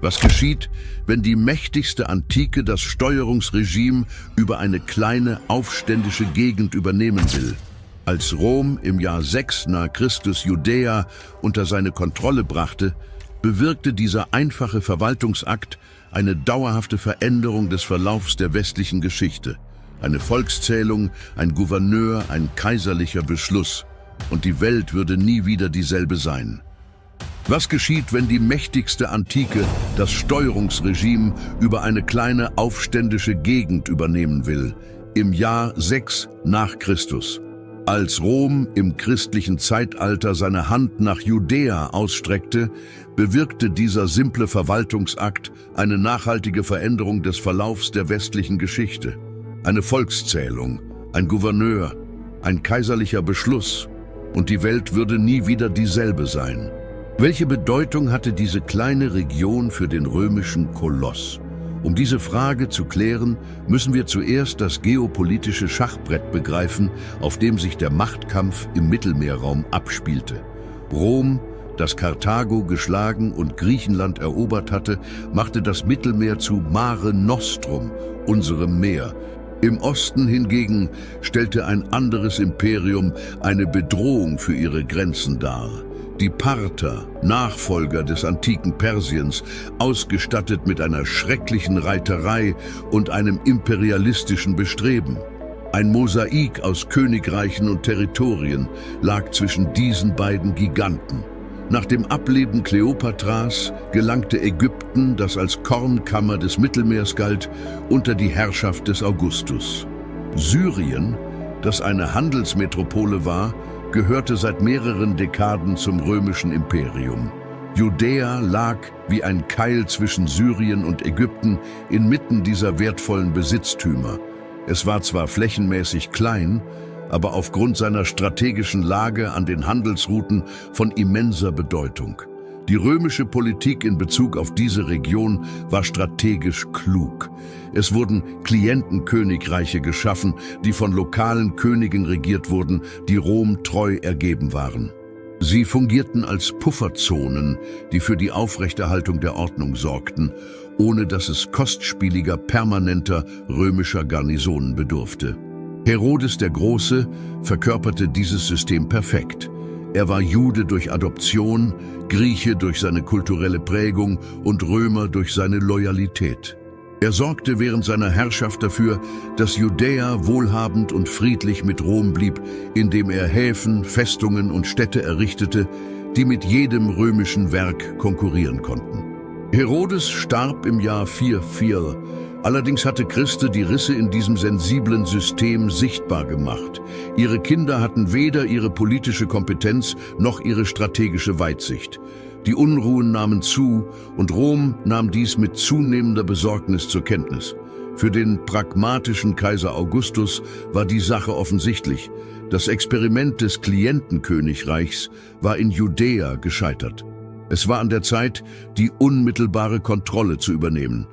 Was geschieht, wenn die mächtigste Antike das Steuerungsregime über eine kleine aufständische Gegend übernehmen will? Als Rom im Jahr 6 nach Christus Judäa unter seine Kontrolle brachte, bewirkte dieser einfache Verwaltungsakt eine dauerhafte Veränderung des Verlaufs der westlichen Geschichte. Eine Volkszählung, ein Gouverneur, ein kaiserlicher Beschluss, und die Welt würde nie wieder dieselbe sein. Was geschieht, wenn die mächtigste Antike das Steuerungsregime über eine kleine aufständische Gegend übernehmen will? Im Jahr 6 nach Christus. Als Rom im christlichen Zeitalter seine Hand nach Judäa ausstreckte, bewirkte dieser simple Verwaltungsakt eine nachhaltige Veränderung des Verlaufs der westlichen Geschichte. Eine Volkszählung, ein Gouverneur, ein kaiserlicher Beschluss, und die Welt würde nie wieder dieselbe sein. Welche Bedeutung hatte diese kleine Region für den römischen Koloss? Um diese Frage zu klären, müssen wir zuerst das geopolitische Schachbrett begreifen, auf dem sich der Machtkampf im Mittelmeerraum abspielte. Rom, das Karthago geschlagen und Griechenland erobert hatte, machte das Mittelmeer zu Mare Nostrum, unserem Meer. Im Osten hingegen stellte ein anderes Imperium eine Bedrohung für ihre Grenzen dar. Die Parther, Nachfolger des antiken Persiens, ausgestattet mit einer schrecklichen Reiterei und einem imperialistischen Bestreben. Ein Mosaik aus Königreichen und Territorien lag zwischen diesen beiden Giganten. Nach dem Ableben Kleopatras gelangte Ägypten, das als Kornkammer des Mittelmeers galt, unter die Herrschaft des Augustus. Syrien, das eine Handelsmetropole war, gehörte seit mehreren Dekaden zum römischen Imperium. Judäa lag wie ein Keil zwischen Syrien und Ägypten inmitten dieser wertvollen Besitztümer. Es war zwar flächenmäßig klein, aber aufgrund seiner strategischen Lage an den Handelsrouten von immenser Bedeutung. Die römische Politik in Bezug auf diese Region war strategisch klug. Es wurden Klientenkönigreiche geschaffen, die von lokalen Königen regiert wurden, die Rom treu ergeben waren. Sie fungierten als Pufferzonen, die für die Aufrechterhaltung der Ordnung sorgten, ohne dass es kostspieliger, permanenter römischer Garnisonen bedurfte. Herodes der Große verkörperte dieses System perfekt. Er war Jude durch Adoption, Grieche durch seine kulturelle Prägung und Römer durch seine Loyalität. Er sorgte während seiner Herrschaft dafür, dass Judäa wohlhabend und friedlich mit Rom blieb, indem er Häfen, Festungen und Städte errichtete, die mit jedem römischen Werk konkurrieren konnten. Herodes starb im Jahr 4. Allerdings hatte Christe die Risse in diesem sensiblen System sichtbar gemacht. Ihre Kinder hatten weder ihre politische Kompetenz noch ihre strategische Weitsicht. Die Unruhen nahmen zu und Rom nahm dies mit zunehmender Besorgnis zur Kenntnis. Für den pragmatischen Kaiser Augustus war die Sache offensichtlich. Das Experiment des Klientenkönigreichs war in Judäa gescheitert. Es war an der Zeit, die unmittelbare Kontrolle zu übernehmen.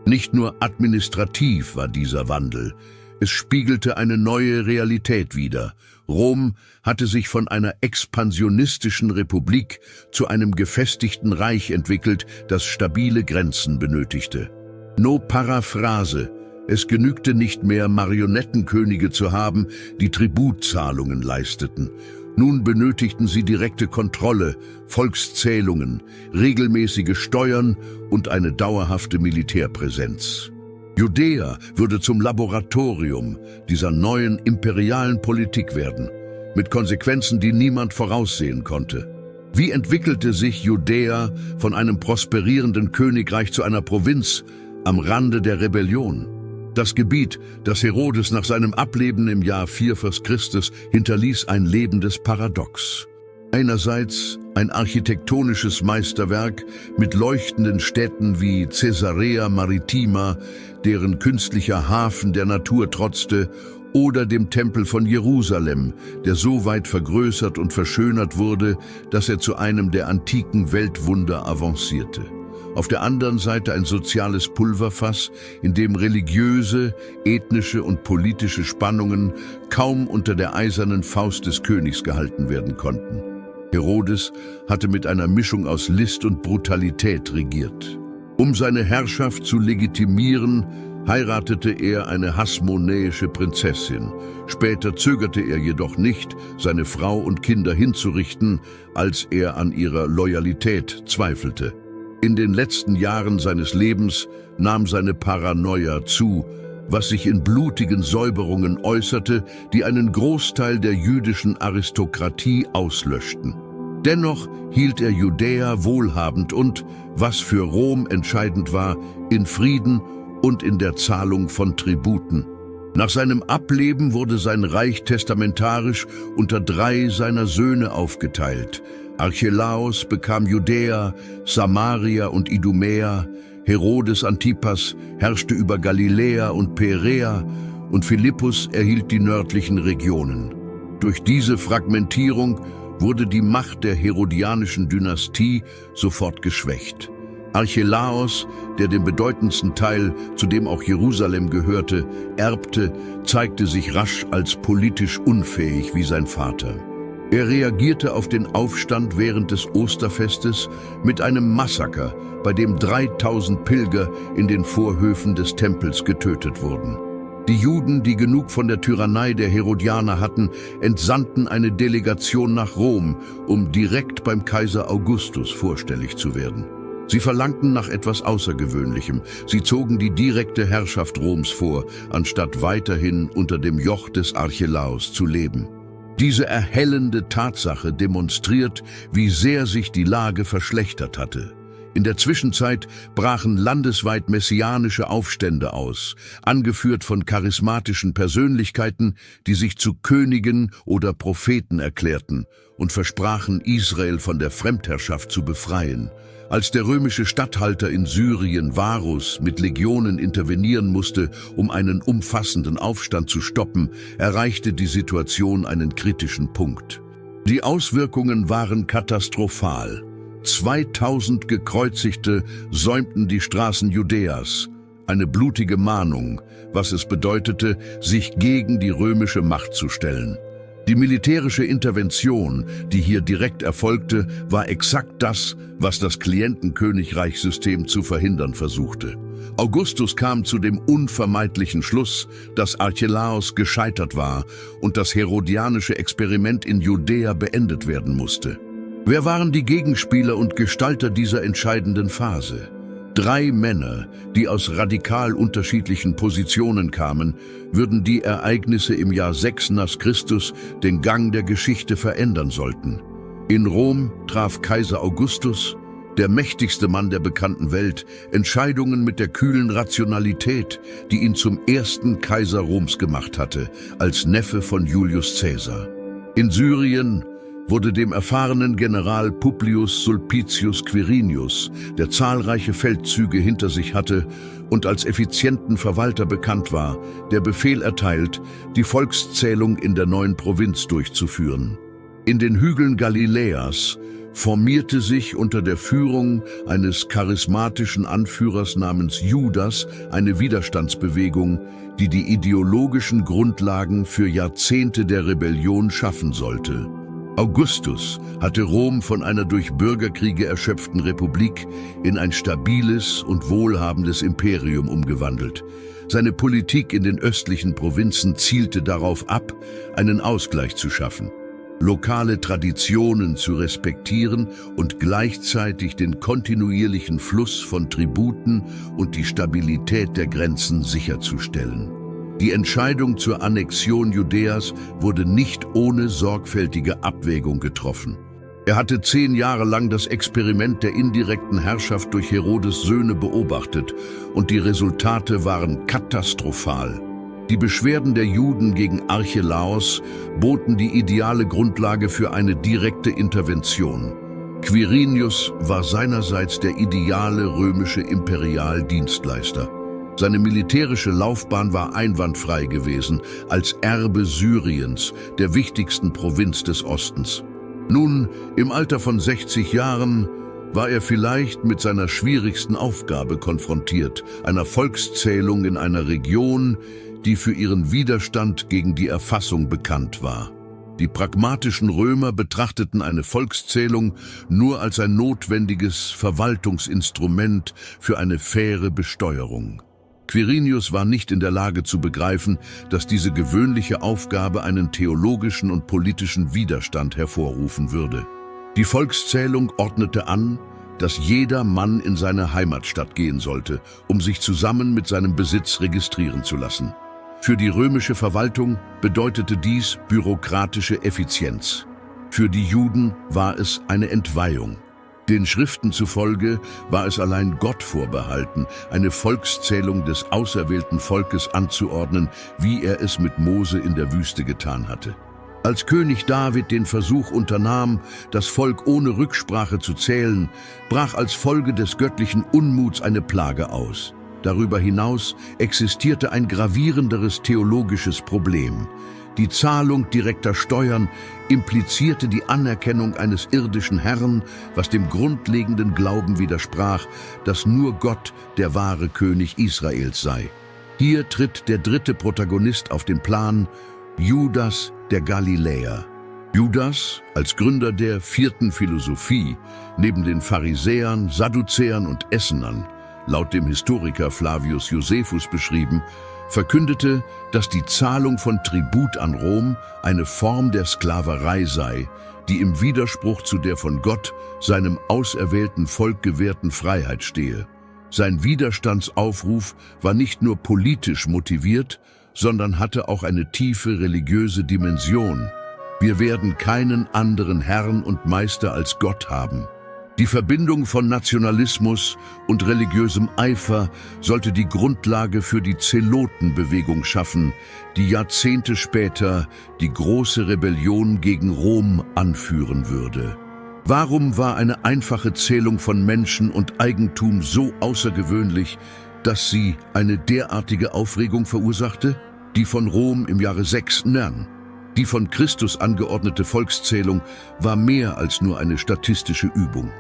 Nicht nur administrativ war dieser Wandel, es spiegelte eine neue Realität wider. Rom hatte sich von einer expansionistischen Republik zu einem gefestigten Reich entwickelt, das stabile Grenzen benötigte. No Paraphrase, es genügte nicht mehr, Marionettenkönige zu haben, die Tributzahlungen leisteten. Nun benötigten sie direkte Kontrolle, Volkszählungen, regelmäßige Steuern und eine dauerhafte Militärpräsenz. Judäa würde zum Laboratorium dieser neuen imperialen Politik werden, mit Konsequenzen, die niemand voraussehen konnte. Wie entwickelte sich Judäa von einem prosperierenden Königreich zu einer Provinz am Rande der Rebellion? Das Gebiet, das Herodes nach seinem Ableben im Jahr 4 v. Chr. hinterließ, ein lebendes Paradox. Einerseits ein architektonisches Meisterwerk mit leuchtenden Städten wie Caesarea Maritima, deren künstlicher Hafen der Natur trotzte, oder dem Tempel von Jerusalem, der so weit vergrößert und verschönert wurde, dass er zu einem der antiken Weltwunder avancierte. Auf der anderen Seite ein soziales Pulverfass, in dem religiöse, ethnische und politische Spannungen kaum unter der eisernen Faust des Königs gehalten werden konnten. Herodes hatte mit einer Mischung aus List und Brutalität regiert. Um seine Herrschaft zu legitimieren, heiratete er eine hasmonäische Prinzessin. Später zögerte er jedoch nicht, seine Frau und Kinder hinzurichten, als er an ihrer Loyalität zweifelte. In den letzten Jahren seines Lebens nahm seine Paranoia zu, was sich in blutigen Säuberungen äußerte, die einen Großteil der jüdischen Aristokratie auslöschten. Dennoch hielt er Judäa wohlhabend und, was für Rom entscheidend war, in Frieden und in der Zahlung von Tributen. Nach seinem Ableben wurde sein Reich testamentarisch unter 3 seiner Söhne aufgeteilt. Archelaos bekam Judäa, Samaria und Idumäa, Herodes Antipas herrschte über Galiläa und Perea und Philippus erhielt die nördlichen Regionen. Durch diese Fragmentierung wurde die Macht der herodianischen Dynastie sofort geschwächt. Archelaos, der den bedeutendsten Teil, zu dem auch Jerusalem gehörte, erbte, zeigte sich rasch als politisch unfähig wie sein Vater. Er reagierte auf den Aufstand während des Osterfestes mit einem Massaker, bei dem 3000 Pilger in den Vorhöfen des Tempels getötet wurden. Die Juden, die genug von der Tyrannei der Herodianer hatten, entsandten eine Delegation nach Rom, um direkt beim Kaiser Augustus vorstellig zu werden. Sie verlangten nach etwas Außergewöhnlichem. Sie zogen die direkte Herrschaft Roms vor, anstatt weiterhin unter dem Joch des Archelaos zu leben. Diese erhellende Tatsache demonstriert, wie sehr sich die Lage verschlechtert hatte. In der Zwischenzeit brachen landesweit messianische Aufstände aus, angeführt von charismatischen Persönlichkeiten, die sich zu Königen oder Propheten erklärten und versprachen, Israel von der Fremdherrschaft zu befreien. Als der römische Statthalter in Syrien, Varus, mit Legionen intervenieren musste, um einen umfassenden Aufstand zu stoppen, erreichte die Situation einen kritischen Punkt. Die Auswirkungen waren katastrophal. 2000 Gekreuzigte säumten die Straßen Judäas, eine blutige Mahnung, was es bedeutete, sich gegen die römische Macht zu stellen. Die militärische Intervention, die hier direkt erfolgte, war exakt das, was das Klientenkönigreichssystem zu verhindern versuchte. Augustus kam zu dem unvermeidlichen Schluss, dass Archelaos gescheitert war und das herodianische Experiment in Judäa beendet werden musste. Wer waren die Gegenspieler und Gestalter dieser entscheidenden Phase? 3 Männer, die aus radikal unterschiedlichen Positionen kamen, würden die Ereignisse im Jahr 6 nach Christus den Gang der Geschichte verändern sollten. In Rom traf Kaiser Augustus, der mächtigste Mann der bekannten Welt, Entscheidungen mit der kühlen Rationalität, die ihn zum ersten Kaiser Roms gemacht hatte, als Neffe von Julius Caesar. In Syrien wurde dem erfahrenen General Publius Sulpicius Quirinius, der zahlreiche Feldzüge hinter sich hatte und als effizienten Verwalter bekannt war, der Befehl erteilt, die Volkszählung in der neuen Provinz durchzuführen. In den Hügeln Galiläas formierte sich unter der Führung eines charismatischen Anführers namens Judas eine Widerstandsbewegung, die die ideologischen Grundlagen für Jahrzehnte der Rebellion schaffen sollte. Augustus hatte Rom von einer durch Bürgerkriege erschöpften Republik in ein stabiles und wohlhabendes Imperium umgewandelt. Seine Politik in den östlichen Provinzen zielte darauf ab, einen Ausgleich zu schaffen, lokale Traditionen zu respektieren und gleichzeitig den kontinuierlichen Fluss von Tributen und die Stabilität der Grenzen sicherzustellen. Die Entscheidung zur Annexion Judäas wurde nicht ohne sorgfältige Abwägung getroffen. Er hatte 10 Jahre lang das Experiment der indirekten Herrschaft durch Herodes Söhne beobachtet und die Resultate waren katastrophal. Die Beschwerden der Juden gegen Archelaos boten die ideale Grundlage für eine direkte Intervention. Quirinius war seinerseits der ideale römische Imperialdienstleister. Seine militärische Laufbahn war einwandfrei gewesen, als Erbe Syriens, der wichtigsten Provinz des Ostens. Nun, im Alter von 60 Jahren, war er vielleicht mit seiner schwierigsten Aufgabe konfrontiert, einer Volkszählung in einer Region, die für ihren Widerstand gegen die Erfassung bekannt war. Die pragmatischen Römer betrachteten eine Volkszählung nur als ein notwendiges Verwaltungsinstrument für eine faire Besteuerung. Quirinius war nicht in der Lage zu begreifen, dass diese gewöhnliche Aufgabe einen theologischen und politischen Widerstand hervorrufen würde. Die Volkszählung ordnete an, dass jeder Mann in seine Heimatstadt gehen sollte, um sich zusammen mit seinem Besitz registrieren zu lassen. Für die römische Verwaltung bedeutete dies bürokratische Effizienz. Für die Juden war es eine Entweihung. Den Schriften zufolge war es allein Gott vorbehalten, eine Volkszählung des auserwählten Volkes anzuordnen, wie er es mit Mose in der Wüste getan hatte. Als König David den Versuch unternahm, das Volk ohne Rücksprache zu zählen, brach als Folge des göttlichen Unmuts eine Plage aus. Darüber hinaus existierte ein gravierenderes theologisches Problem. Die Zahlung direkter Steuern implizierte die Anerkennung eines irdischen Herrn, was dem grundlegenden Glauben widersprach, dass nur Gott der wahre König Israels sei. Hier tritt der dritte Protagonist auf den Plan, Judas der Galiläer. Judas, als Gründer der vierten Philosophie, neben den Pharisäern, Sadduzäern und Essenern, laut dem Historiker Flavius Josephus beschrieben, verkündete, dass die Zahlung von Tribut an Rom eine Form der Sklaverei sei, die im Widerspruch zu der von Gott, seinem auserwählten Volk gewährten Freiheit stehe. Sein Widerstandsaufruf war nicht nur politisch motiviert, sondern hatte auch eine tiefe religiöse Dimension. Wir werden keinen anderen Herrn und Meister als Gott haben. Die Verbindung von Nationalismus und religiösem Eifer sollte die Grundlage für die Zelotenbewegung schaffen, die Jahrzehnte später die große Rebellion gegen Rom anführen würde. Warum war eine einfache Zählung von Menschen und Eigentum so außergewöhnlich, dass sie eine derartige Aufregung verursachte? Die von Rom im Jahre 6 Nern. Die von Christus angeordnete Volkszählung war mehr als nur eine statistische Übung.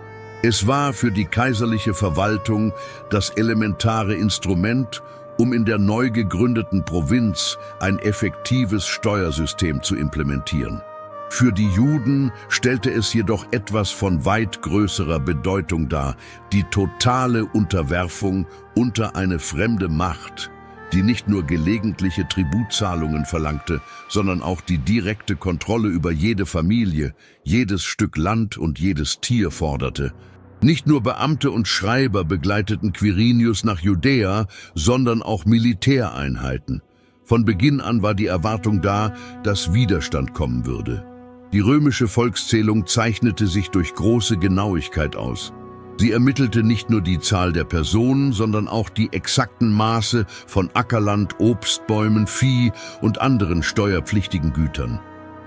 Es war für die kaiserliche Verwaltung das elementare Instrument, um in der neu gegründeten Provinz ein effektives Steuersystem zu implementieren. Für die Juden stellte es jedoch etwas von weit größerer Bedeutung dar, die totale Unterwerfung unter eine fremde Macht, die nicht nur gelegentliche Tributzahlungen verlangte, sondern auch die direkte Kontrolle über jede Familie, jedes Stück Land und jedes Tier forderte. Nicht nur Beamte und Schreiber begleiteten Quirinius nach Judäa, sondern auch Militäreinheiten. Von Beginn an war die Erwartung da, dass Widerstand kommen würde. Die römische Volkszählung zeichnete sich durch große Genauigkeit aus. Sie ermittelte nicht nur die Zahl der Personen, sondern auch die exakten Maße von Ackerland, Obstbäumen, Vieh und anderen steuerpflichtigen Gütern.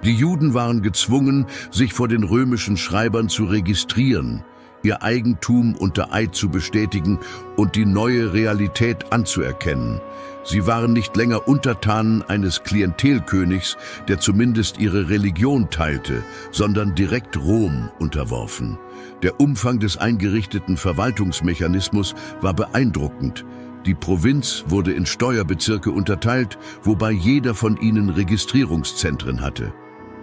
Die Juden waren gezwungen, sich vor den römischen Schreibern zu registrieren, ihr Eigentum unter Eid zu bestätigen und die neue Realität anzuerkennen. Sie waren nicht länger Untertanen eines Klientelkönigs, der zumindest ihre Religion teilte, sondern direkt Rom unterworfen. Der Umfang des eingerichteten Verwaltungsmechanismus war beeindruckend. Die Provinz wurde in Steuerbezirke unterteilt, wobei jeder von ihnen Registrierungszentren hatte.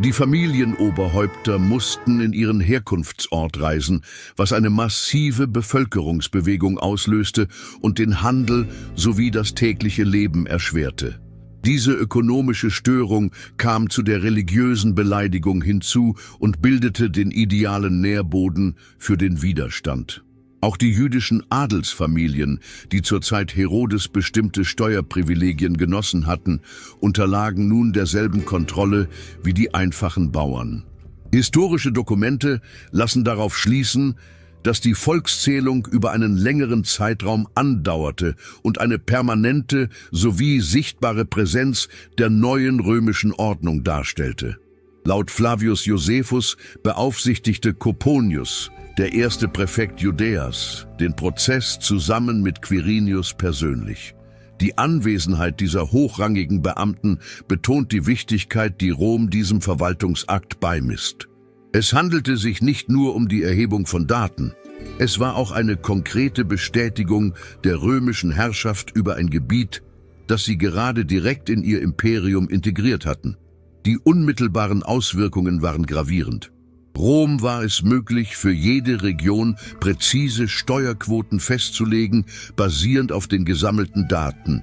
Die Familienoberhäupter mussten in ihren Herkunftsort reisen, was eine massive Bevölkerungsbewegung auslöste und den Handel sowie das tägliche Leben erschwerte. Diese ökonomische Störung kam zu der religiösen Beleidigung hinzu und bildete den idealen Nährboden für den Widerstand. Auch die jüdischen Adelsfamilien, die zur Zeit Herodes bestimmte Steuerprivilegien genossen hatten, unterlagen nun derselben Kontrolle wie die einfachen Bauern. Historische Dokumente lassen darauf schließen, dass die Volkszählung über einen längeren Zeitraum andauerte und eine permanente sowie sichtbare Präsenz der neuen römischen Ordnung darstellte. Laut Flavius Josephus beaufsichtigte Coponius, der erste Präfekt Judäas, den Prozess zusammen mit Quirinius persönlich. Die Anwesenheit dieser hochrangigen Beamten betont die Wichtigkeit, die Rom diesem Verwaltungsakt beimisst. Es handelte sich nicht nur um die Erhebung von Daten. Es war auch eine konkrete Bestätigung der römischen Herrschaft über ein Gebiet, das sie gerade direkt in ihr Imperium integriert hatten. Die unmittelbaren Auswirkungen waren gravierend. Rom war es möglich, für jede Region präzise Steuerquoten festzulegen, basierend auf den gesammelten Daten.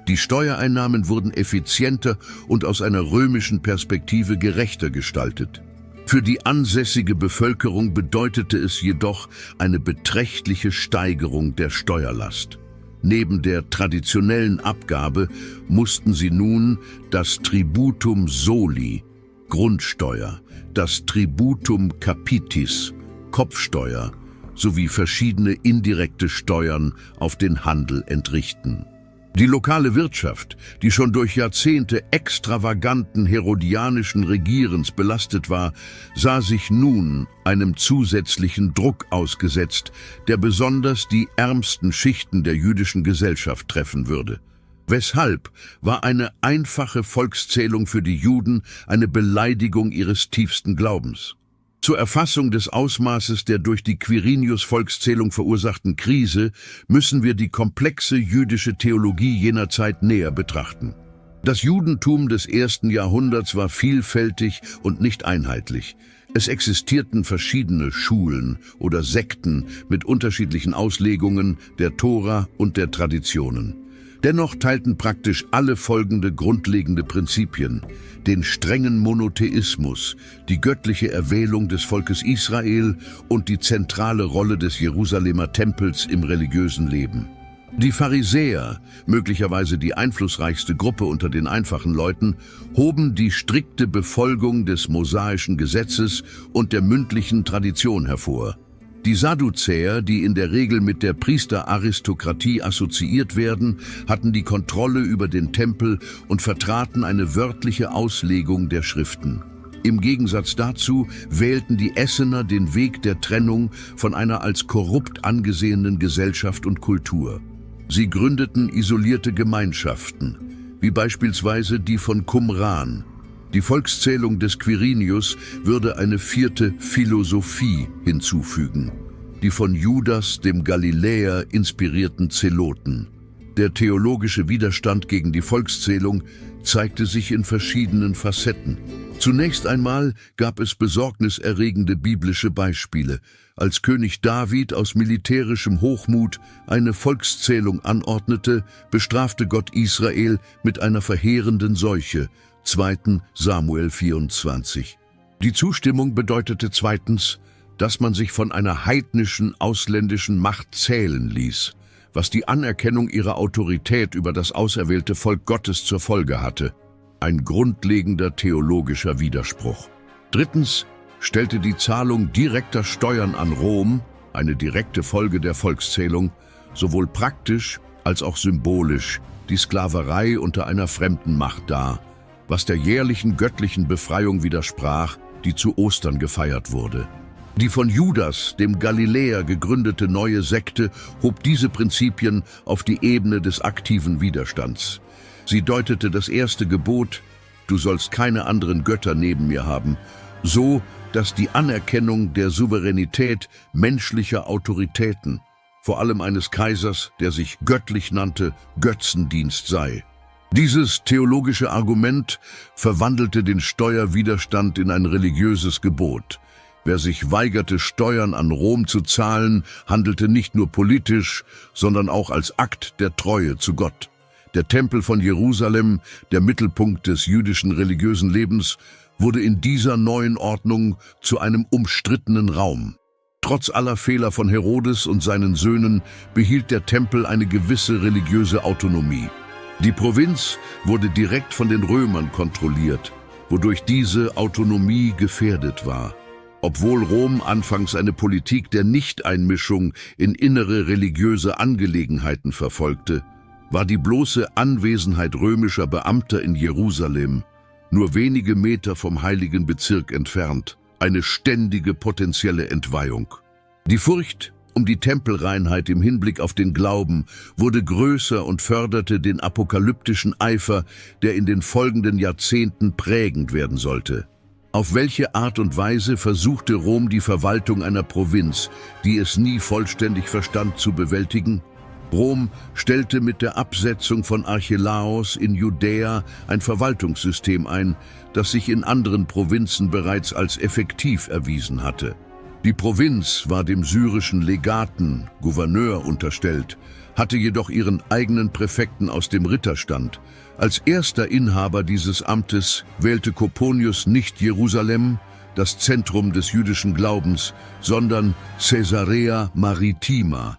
Die Steuereinnahmen wurden effizienter und aus einer römischen Perspektive gerechter gestaltet. Für die ansässige Bevölkerung bedeutete es jedoch eine beträchtliche Steigerung der Steuerlast. Neben der traditionellen Abgabe mussten sie nun das Tributum soli, Grundsteuer, das Tributum capitis, Kopfsteuer, sowie verschiedene indirekte Steuern auf den Handel entrichten. Die lokale Wirtschaft, die schon durch Jahrzehnte extravaganten herodianischen Regierens belastet war, sah sich nun einem zusätzlichen Druck ausgesetzt, der besonders die ärmsten Schichten der jüdischen Gesellschaft treffen würde. Weshalb war eine einfache Volkszählung für die Juden eine Beleidigung ihres tiefsten Glaubens? Zur Erfassung des Ausmaßes der durch die Quirinius-Volkszählung verursachten Krise müssen wir die komplexe jüdische Theologie jener Zeit näher betrachten. Das Judentum des 1. Jahrhunderts war vielfältig und nicht einheitlich. Es existierten verschiedene Schulen oder Sekten mit unterschiedlichen Auslegungen der Tora und der Traditionen. Dennoch teilten praktisch alle folgende grundlegende Prinzipien: den strengen Monotheismus, die göttliche Erwählung des Volkes Israel und die zentrale Rolle des Jerusalemer Tempels im religiösen Leben. Die Pharisäer, möglicherweise die einflussreichste Gruppe unter den einfachen Leuten, hoben die strikte Befolgung des mosaischen Gesetzes und der mündlichen Tradition hervor. Die Sadduzäer, die in der Regel mit der Priesteraristokratie assoziiert werden, hatten die Kontrolle über den Tempel und vertraten eine wörtliche Auslegung der Schriften. Im Gegensatz dazu wählten die Essener den Weg der Trennung von einer als korrupt angesehenen Gesellschaft und Kultur. Sie gründeten isolierte Gemeinschaften, wie beispielsweise die von Qumran. Die Volkszählung des Quirinius würde eine 4. Philosophie hinzufügen, die von Judas dem Galiläer inspirierten Zeloten. Der theologische Widerstand gegen die Volkszählung zeigte sich in verschiedenen Facetten. Zunächst einmal gab es besorgniserregende biblische Beispiele. Als König David aus militärischem Hochmut eine Volkszählung anordnete, bestrafte Gott Israel mit einer verheerenden Seuche. 2. Samuel 24. Die Zustimmung bedeutete zweitens, dass man sich von einer heidnischen, ausländischen Macht zählen ließ, was die Anerkennung ihrer Autorität über das auserwählte Volk Gottes zur Folge hatte. Ein grundlegender theologischer Widerspruch. Drittens stellte die Zahlung direkter Steuern an Rom, eine direkte Folge der Volkszählung, sowohl praktisch als auch symbolisch die Sklaverei unter einer fremden Macht dar, was der jährlichen göttlichen Befreiung widersprach, die zu Ostern gefeiert wurde. Die von Judas, dem Galiläer, gegründete neue Sekte hob diese Prinzipien auf die Ebene des aktiven Widerstands. Sie deutete das erste Gebot, du sollst keine anderen Götter neben mir haben, so, dass die Anerkennung der Souveränität menschlicher Autoritäten, vor allem eines Kaisers, der sich göttlich nannte, Götzendienst sei. Dieses theologische Argument verwandelte den Steuerwiderstand in ein religiöses Gebot. Wer sich weigerte, Steuern an Rom zu zahlen, handelte nicht nur politisch, sondern auch als Akt der Treue zu Gott. Der Tempel von Jerusalem, der Mittelpunkt des jüdischen religiösen Lebens, wurde in dieser neuen Ordnung zu einem umstrittenen Raum. Trotz aller Fehler von Herodes und seinen Söhnen behielt der Tempel eine gewisse religiöse Autonomie. Die Provinz wurde direkt von den Römern kontrolliert, wodurch diese Autonomie gefährdet war. Obwohl Rom anfangs eine Politik der Nichteinmischung in innere religiöse Angelegenheiten verfolgte, war die bloße Anwesenheit römischer Beamter in Jerusalem, nur wenige Meter vom heiligen Bezirk entfernt, eine ständige potenzielle Entweihung. Die Furcht um die Tempelreinheit im Hinblick auf den Glauben wurde größer und förderte den apokalyptischen Eifer, der in den folgenden Jahrzehnten prägend werden sollte. Auf welche Art und Weise versuchte Rom die Verwaltung einer Provinz, die es nie vollständig verstand, zu bewältigen? Rom stellte mit der Absetzung von Archelaos in Judäa ein Verwaltungssystem ein, das sich in anderen Provinzen bereits als effektiv erwiesen hatte. Die Provinz war dem syrischen Legaten, Gouverneur, unterstellt, hatte jedoch ihren eigenen Präfekten aus dem Ritterstand. Als erster Inhaber dieses Amtes wählte Coponius nicht Jerusalem, das Zentrum des jüdischen Glaubens, sondern Caesarea Maritima,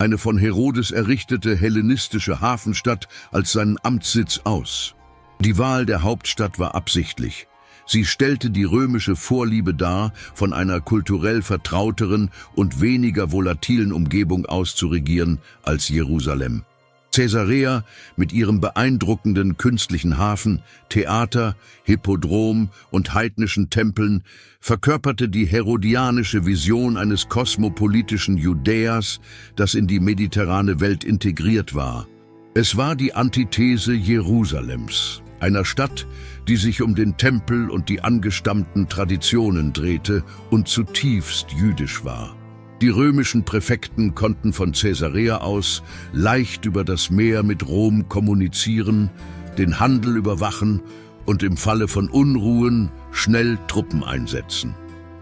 eine von Herodes errichtete hellenistische Hafenstadt, als seinen Amtssitz aus. Die Wahl der Hauptstadt war absichtlich. Sie stellte die römische Vorliebe dar, von einer kulturell vertrauteren und weniger volatilen Umgebung aus zu regieren als Jerusalem. Caesarea mit ihrem beeindruckenden künstlichen Hafen, Theater, Hippodrom und heidnischen Tempeln verkörperte die herodianische Vision eines kosmopolitischen Judäas, das in die mediterrane Welt integriert war. Es war die Antithese Jerusalems, einer Stadt, die sich um den Tempel und die angestammten Traditionen drehte und zutiefst jüdisch war. Die römischen Präfekten konnten von Caesarea aus leicht über das Meer mit Rom kommunizieren, den Handel überwachen und im Falle von Unruhen schnell Truppen einsetzen.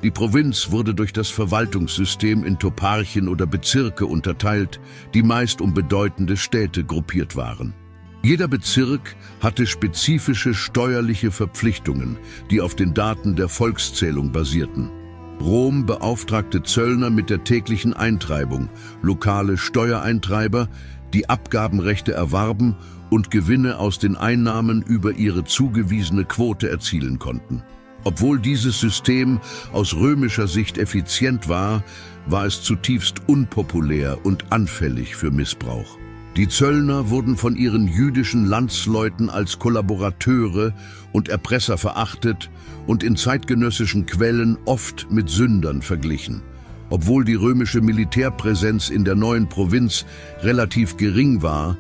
Die Provinz wurde durch das Verwaltungssystem in Toparchen oder Bezirke unterteilt, die meist um bedeutende Städte gruppiert waren. Jeder Bezirk hatte spezifische steuerliche Verpflichtungen, die auf den Daten der Volkszählung basierten. Rom beauftragte Zöllner mit der täglichen Eintreibung, lokale Steuereintreiber, die Abgabenrechte erwarben und Gewinne aus den Einnahmen über ihre zugewiesene Quote erzielen konnten. Obwohl dieses System aus römischer Sicht effizient war, war es zutiefst unpopulär und anfällig für Missbrauch. Die Zöllner wurden von ihren jüdischen Landsleuten als Kollaborateure und Erpresser verachtet und in zeitgenössischen Quellen oft mit Sündern verglichen. Obwohl die römische Militärpräsenz in der neuen Provinz relativ gering war,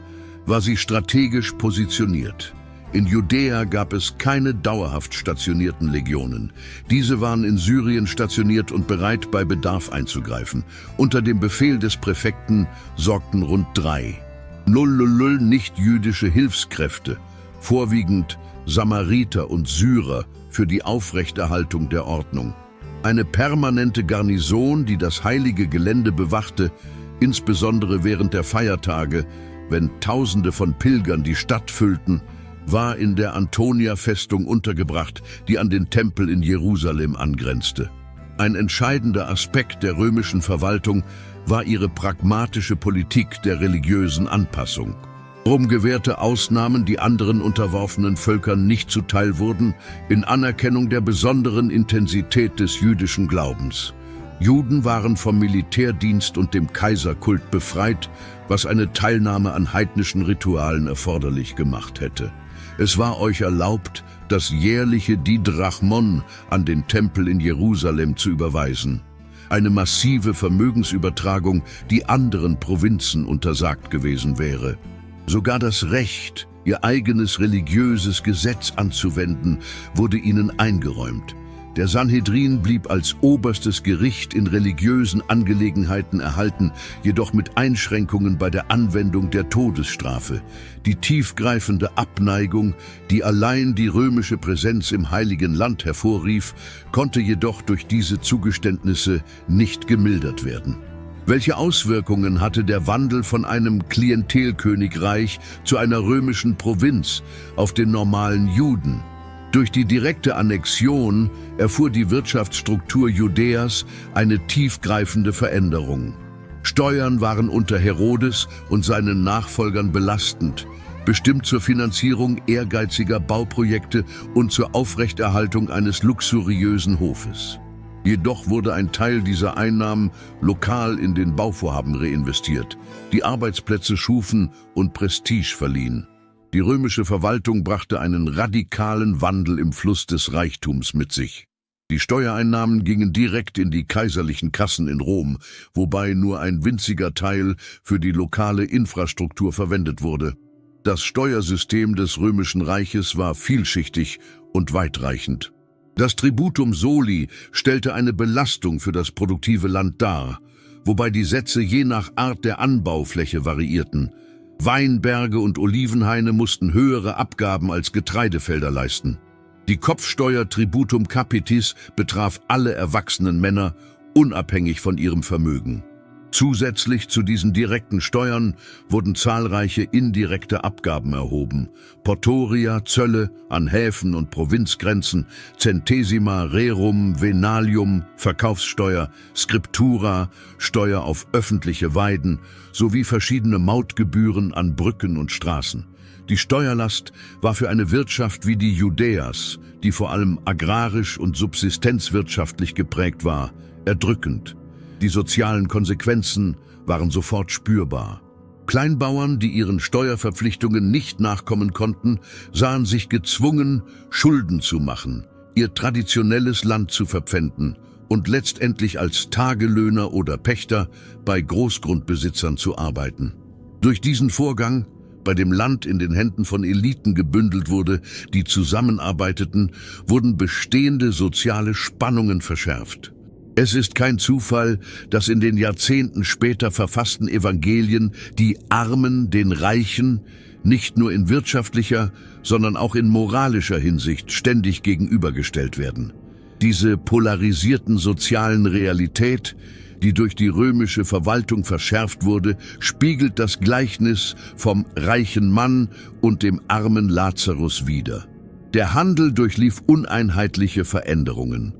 war sie strategisch positioniert. In Judäa gab es keine dauerhaft stationierten Legionen. Diese waren in Syrien stationiert und bereit, bei Bedarf einzugreifen. Unter dem Befehl des Präfekten sorgten rund 3 nicht-jüdische Hilfskräfte, vorwiegend Samariter und Syrer, für die Aufrechterhaltung der Ordnung. Eine permanente Garnison, die das heilige Gelände bewachte, insbesondere während der Feiertage, wenn Tausende von Pilgern die Stadt füllten, war in der Antonia-Festung untergebracht, die an den Tempel in Jerusalem angrenzte. Ein entscheidender Aspekt der römischen Verwaltung war ihre pragmatische Politik der religiösen Anpassung. Rom gewährte Ausnahmen, die anderen unterworfenen Völkern nicht zuteil wurden, in Anerkennung der besonderen Intensität des jüdischen Glaubens. Juden waren vom Militärdienst und dem Kaiserkult befreit, was eine Teilnahme an heidnischen Ritualen erforderlich gemacht hätte. Es war euch erlaubt, das jährliche Didrachmon an den Tempel in Jerusalem zu überweisen. Eine massive Vermögensübertragung, die anderen Provinzen untersagt gewesen wäre. Sogar das Recht, ihr eigenes religiöses Gesetz anzuwenden, wurde ihnen eingeräumt. Der Sanhedrin blieb als oberstes Gericht in religiösen Angelegenheiten erhalten, jedoch mit Einschränkungen bei der Anwendung der Todesstrafe. Die tiefgreifende Abneigung, die allein die römische Präsenz im Heiligen Land hervorrief, konnte jedoch durch diese Zugeständnisse nicht gemildert werden. Welche Auswirkungen hatte der Wandel von einem Klientelkönigreich zu einer römischen Provinz auf den normalen Juden? Durch die direkte Annexion erfuhr die Wirtschaftsstruktur Judäas eine tiefgreifende Veränderung. Steuern waren unter Herodes und seinen Nachfolgern belastend, bestimmt zur Finanzierung ehrgeiziger Bauprojekte und zur Aufrechterhaltung eines luxuriösen Hofes. Jedoch wurde ein Teil dieser Einnahmen lokal in den Bauvorhaben reinvestiert, die Arbeitsplätze schufen und Prestige verliehen. Die römische Verwaltung brachte einen radikalen Wandel im Fluss des Reichtums mit sich. Die Steuereinnahmen gingen direkt in die kaiserlichen Kassen in Rom, wobei nur ein winziger Teil für die lokale Infrastruktur verwendet wurde. Das Steuersystem des Römischen Reiches war vielschichtig und weitreichend. Das Tributum Soli stellte eine Belastung für das produktive Land dar, wobei die Sätze je nach Art der Anbaufläche variierten. Weinberge und Olivenhaine mussten höhere Abgaben als Getreidefelder leisten. Die Kopfsteuer Tributum Capitis betraf alle erwachsenen Männer, unabhängig von ihrem Vermögen. Zusätzlich zu diesen direkten Steuern wurden zahlreiche indirekte Abgaben erhoben. Portoria, Zölle an Häfen und Provinzgrenzen, Centesima, Rerum, Venalium, Verkaufssteuer, Scriptura, Steuer auf öffentliche Weiden sowie verschiedene Mautgebühren an Brücken und Straßen. Die Steuerlast war für eine Wirtschaft wie die Judäas, die vor allem agrarisch und subsistenzwirtschaftlich geprägt war, erdrückend. Die sozialen Konsequenzen waren sofort spürbar. Kleinbauern, die ihren Steuerverpflichtungen nicht nachkommen konnten, sahen sich gezwungen, Schulden zu machen, ihr traditionelles Land zu verpfänden und letztendlich als Tagelöhner oder Pächter bei Großgrundbesitzern zu arbeiten. Durch diesen Vorgang, bei dem Land in den Händen von Eliten gebündelt wurde, die zusammenarbeiteten, wurden bestehende soziale Spannungen verschärft. Es ist kein Zufall, dass in den Jahrzehnten später verfassten Evangelien die Armen den Reichen nicht nur in wirtschaftlicher, sondern auch in moralischer Hinsicht ständig gegenübergestellt werden. Diese polarisierten sozialen Realität, die durch die römische Verwaltung verschärft wurde, spiegelt das Gleichnis vom reichen Mann und dem armen Lazarus wider. Der Handel durchlief uneinheitliche Veränderungen.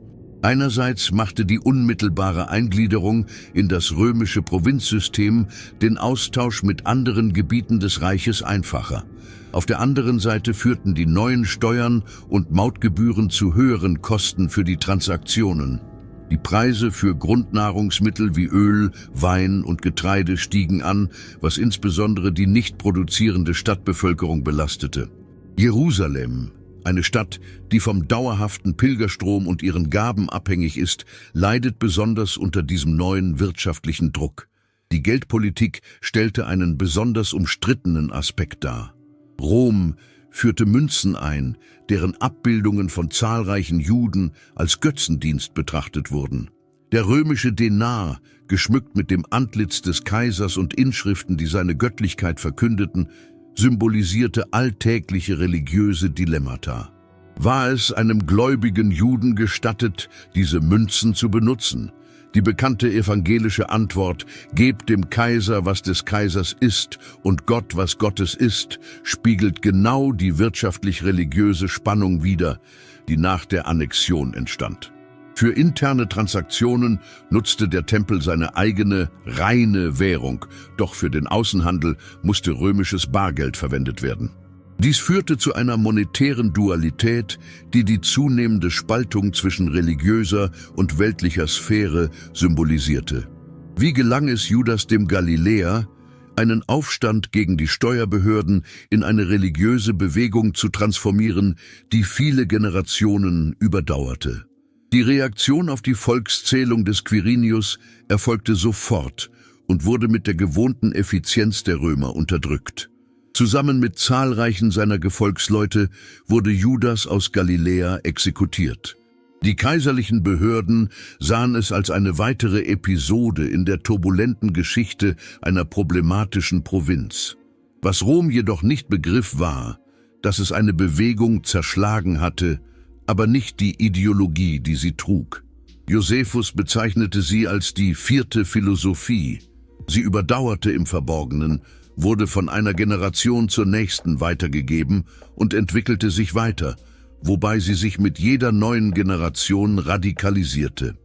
Einerseits machte die unmittelbare Eingliederung in das römische Provinzsystem den Austausch mit anderen Gebieten des Reiches einfacher. Auf der anderen Seite führten die neuen Steuern und Mautgebühren zu höheren Kosten für die Transaktionen. Die Preise für Grundnahrungsmittel wie Öl, Wein und Getreide stiegen an, was insbesondere die nicht produzierende Stadtbevölkerung belastete. Jerusalem, eine Stadt, die vom dauerhaften Pilgerstrom und ihren Gaben abhängig ist, leidet besonders unter diesem neuen wirtschaftlichen Druck. Die Geldpolitik stellte einen besonders umstrittenen Aspekt dar. Rom führte Münzen ein, deren Abbildungen von zahlreichen Juden als Götzendienst betrachtet wurden. Der römische Denar, geschmückt mit dem Antlitz des Kaisers und Inschriften, die seine Göttlichkeit verkündeten, symbolisierte alltägliche religiöse Dilemmata. War es einem gläubigen Juden gestattet, diese Münzen zu benutzen? Die bekannte evangelische Antwort, gebt dem Kaiser, was des Kaisers ist, und Gott, was Gottes ist, spiegelt genau die wirtschaftlich-religiöse Spannung wider, die nach der Annexion entstand. Für interne Transaktionen nutzte der Tempel seine eigene, reine Währung, doch für den Außenhandel musste römisches Bargeld verwendet werden. Dies führte zu einer monetären Dualität, die die zunehmende Spaltung zwischen religiöser und weltlicher Sphäre symbolisierte. Wie gelang es Judas dem Galiläer, einen Aufstand gegen die Steuerbehörden in eine religiöse Bewegung zu transformieren, die viele Generationen überdauerte? Die Reaktion auf die Volkszählung des Quirinius erfolgte sofort und wurde mit der gewohnten Effizienz der Römer unterdrückt. Zusammen mit zahlreichen seiner Gefolgsleute wurde Judas aus Galiläa exekutiert. Die kaiserlichen Behörden sahen es als eine weitere Episode in der turbulenten Geschichte einer problematischen Provinz. Was Rom jedoch nicht begriff, war, dass es eine Bewegung zerschlagen hatte, aber nicht die Ideologie, die sie trug. Josephus bezeichnete sie als die vierte Philosophie. Sie überdauerte im Verborgenen, wurde von einer Generation zur nächsten weitergegeben und entwickelte sich weiter, wobei sie sich mit jeder neuen Generation radikalisierte.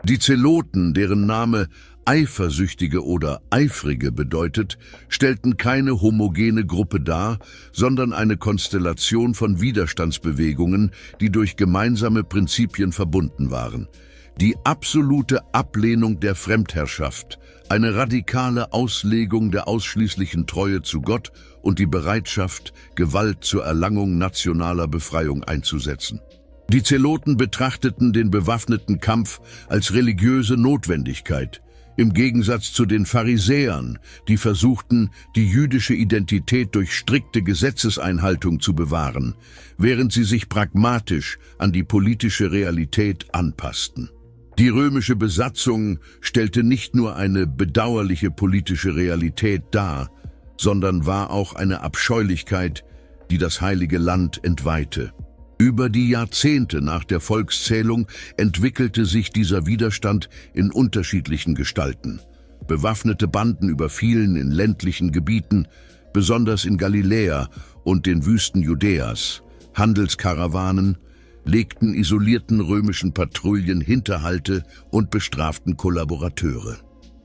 Die Zeloten, deren Name Eifersüchtige oder Eifrige bedeutet, stellten keine homogene Gruppe dar, sondern eine Konstellation von Widerstandsbewegungen, die durch gemeinsame Prinzipien verbunden waren. Die absolute Ablehnung der Fremdherrschaft, eine radikale Auslegung der ausschließlichen Treue zu Gott und die Bereitschaft, Gewalt zur Erlangung nationaler Befreiung einzusetzen. Die Zeloten betrachteten den bewaffneten Kampf als religiöse Notwendigkeit, im Gegensatz zu den Pharisäern, die versuchten, die jüdische Identität durch strikte Gesetzeseinhaltung zu bewahren, während sie sich pragmatisch an die politische Realität anpassten. Die römische Besatzung stellte nicht nur eine bedauerliche politische Realität dar, sondern war auch eine Abscheulichkeit, die das Heilige Land entweihte. Über die Jahrzehnte nach der Volkszählung entwickelte sich dieser Widerstand in unterschiedlichen Gestalten. Bewaffnete Banden überfielen in ländlichen Gebieten, besonders in Galiläa und den Wüsten Judäas. Handelskarawanen legten isolierten römischen Patrouillen Hinterhalte und bestraften Kollaborateure.